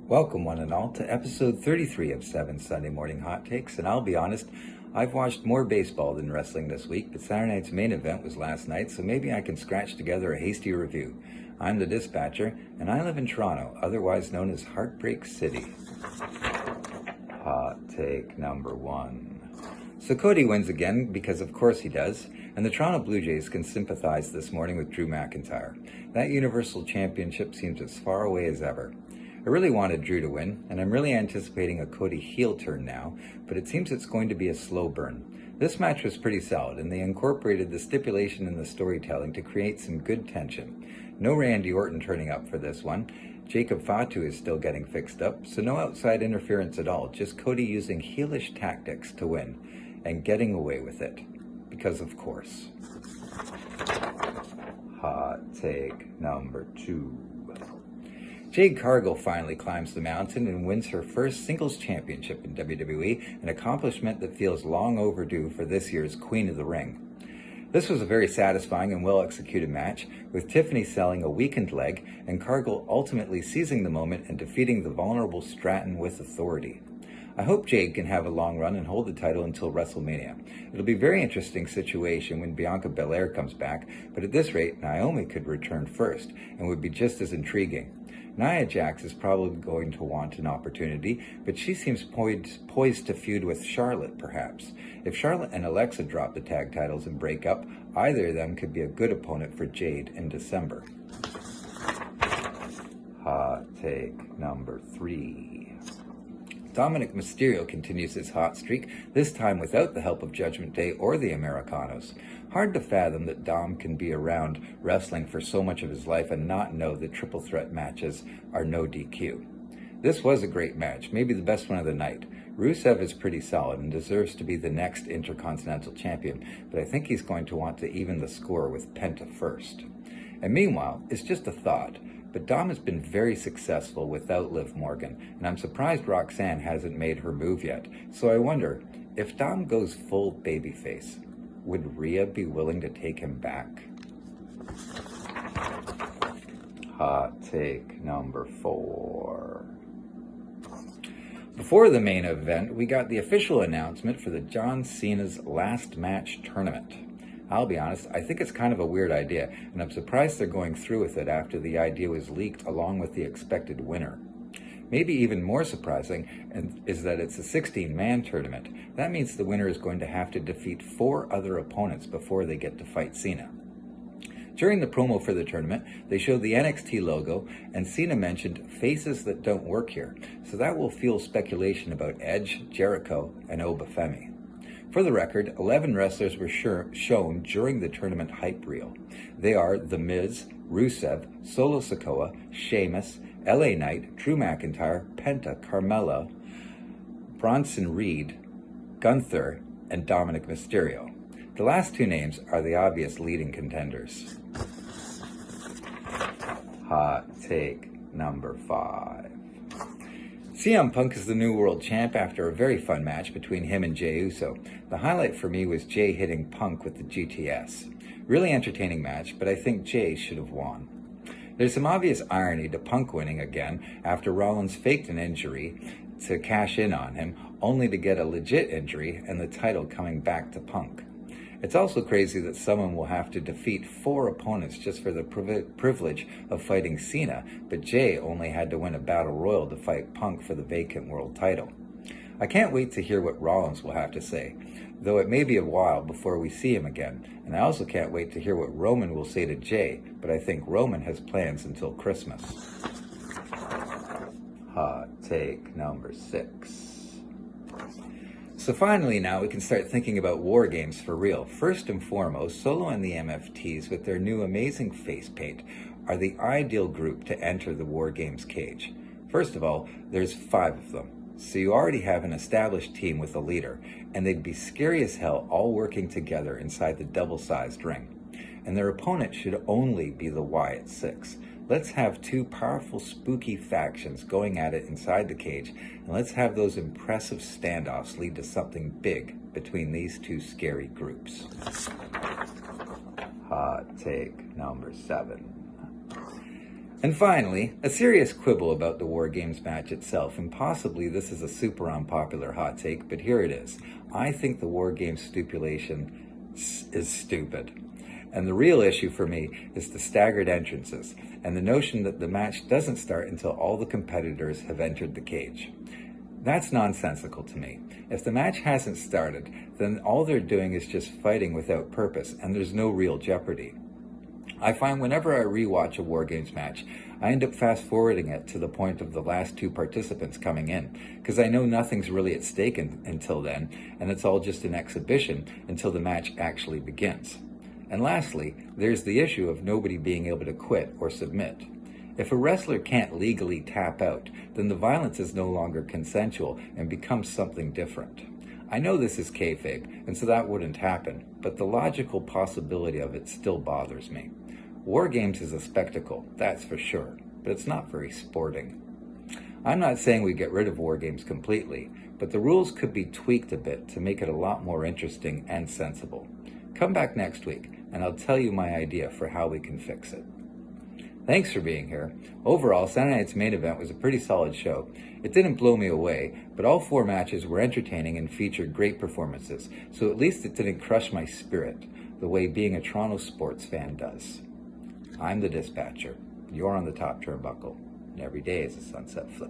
Welcome, one and all, to episode 33 of 7 Sunday Morning Hot Takes. And I'll be honest, I've watched more baseball than wrestling this week, but Saturday night's main event was last night, so maybe I can scratch together a hasty review. I'm the Dispatcher, and I live in Toronto, otherwise known as Heartbreak City. Hot take number 1. So Cody wins again, because of course he does, and the Toronto Blue Jays can sympathize this morning with Drew McIntyre. That Universal Championship seems as far away as ever. I really wanted Drew to win, and I'm really anticipating a Cody heel turn now, but it seems it's going to be a slow burn. This match was pretty solid, and they incorporated the stipulation in the storytelling to create some good tension. No Randy Orton turning up for this one. Jacob Fatu is still getting fixed up, so no outside interference at all, just Cody using heelish tactics to win, and getting away with it. Because of course. Hot take number 2. Jade Cargill finally climbs the mountain and wins her first singles championship in WWE, an accomplishment that feels long overdue for this year's Queen of the Ring. This was a very satisfying and well-executed match, with Tiffany selling a weakened leg and Cargill ultimately seizing the moment and defeating the vulnerable Stratton with authority. I hope Jade can have a long run and hold the title until WrestleMania. It'll be a very interesting situation when Bianca Belair comes back, but at this rate, Naomi could return first and would be just as intriguing. Nia Jax is probably going to want an opportunity, but she seems poised to feud with Charlotte, perhaps. If Charlotte and Alexa drop the tag titles and break up, either of them could be a good opponent for Jade in December. Hot take number 3. Dominic Mysterio continues his hot streak, this time without the help of Judgment Day or the Americanos. Hard to fathom that Dom can be around wrestling for so much of his life and not know that triple threat matches are no DQ. This was a great match, maybe the best one of the night. Rusev is pretty solid and deserves to be the next Intercontinental Champion, but I think he's going to want to even the score with Penta first. And meanwhile, it's just a thought, but Dom has been very successful without Liv Morgan, and I'm surprised Roxanne hasn't made her move yet. So I wonder, if Dom goes full babyface, would Rhea be willing to take him back? Hot take number 4. Before the main event, we got the official announcement for the John Cena's Last Match tournament. I'll be honest, I think it's kind of a weird idea, and I'm surprised they're going through with it after the idea was leaked along with the expected winner. Maybe even more surprising is that it's a 16-man tournament. That means the winner is going to have to defeat 4 other opponents before they get to fight Cena. During the promo for the tournament, they showed the NXT logo, and Cena mentioned faces that don't work here, so that will fuel speculation about Edge, Jericho, and Obafemi. For the record, 11 wrestlers were shown during the tournament hype reel. They are The Miz, Rusev, Solo Sikoa, Sheamus, LA Knight, Drew McIntyre, Penta, Carmella, Bronson Reed, Gunther, and Dominic Mysterio. The last 2 names are the obvious leading contenders. Hot take number 5. CM Punk is the new world champ after a very fun match between him and Jey Uso. The highlight for me was Jey hitting Punk with the GTS. Really entertaining match, but I think Jey should have won. There's some obvious irony to Punk winning again after Rollins faked an injury to cash in on him, only to get a legit injury and the title coming back to Punk. It's also crazy that someone will have to defeat 4 opponents just for the privilege of fighting Cena, but Jey only had to win a battle royal to fight Punk for the vacant world title. I can't wait to hear what Rollins will have to say, though it may be a while before we see him again, and I also can't wait to hear what Roman will say to Jey, but I think Roman has plans until Christmas. Hot take number 6. So finally now we can start thinking about war games for real. First and foremost, Solo and the MFTs with their new amazing face paint are the ideal group to enter the war games cage. First of all, there's 5 of them. So you already have an established team with a leader, and they'd be scary as hell all working together inside the double-sized ring. And their opponent should only be the Wyatt 6. Let's have 2 powerful, spooky factions going at it inside the cage, and let's have those impressive standoffs lead to something big between these 2 scary groups. Hot take number 7. And finally, a serious quibble about the War Games match itself, and possibly this is a super unpopular hot take, but here it is. I think the War Games stipulation is stupid. And the real issue for me is the staggered entrances, and the notion that the match doesn't start until all the competitors have entered the cage. That's nonsensical to me. If the match hasn't started, then all they're doing is just fighting without purpose, and there's no real jeopardy. I find whenever I rewatch a War Games match, I end up fast-forwarding it to the point of the last two participants coming in, because I know nothing's really at stake until then, and it's all just an exhibition until the match actually begins. And lastly, there's the issue of nobody being able to quit or submit. If a wrestler can't legally tap out, then the violence is no longer consensual and becomes something different. I know this is kayfabe, and so that wouldn't happen, but the logical possibility of it still bothers me. War Games is a spectacle, that's for sure, but it's not very sporting. I'm not saying we get rid of War Games completely, but the rules could be tweaked a bit to make it a lot more interesting and sensible. Come back next week, and I'll tell you my idea for how we can fix it. Thanks for being here. Overall, Saturday night's main event was a pretty solid show. It didn't blow me away, but all 4 matches were entertaining and featured great performances, so at least it didn't crush my spirit, the way being a Toronto sports fan does. I'm the Dispatcher. You're on the top turnbuckle, and every day is a sunset flip.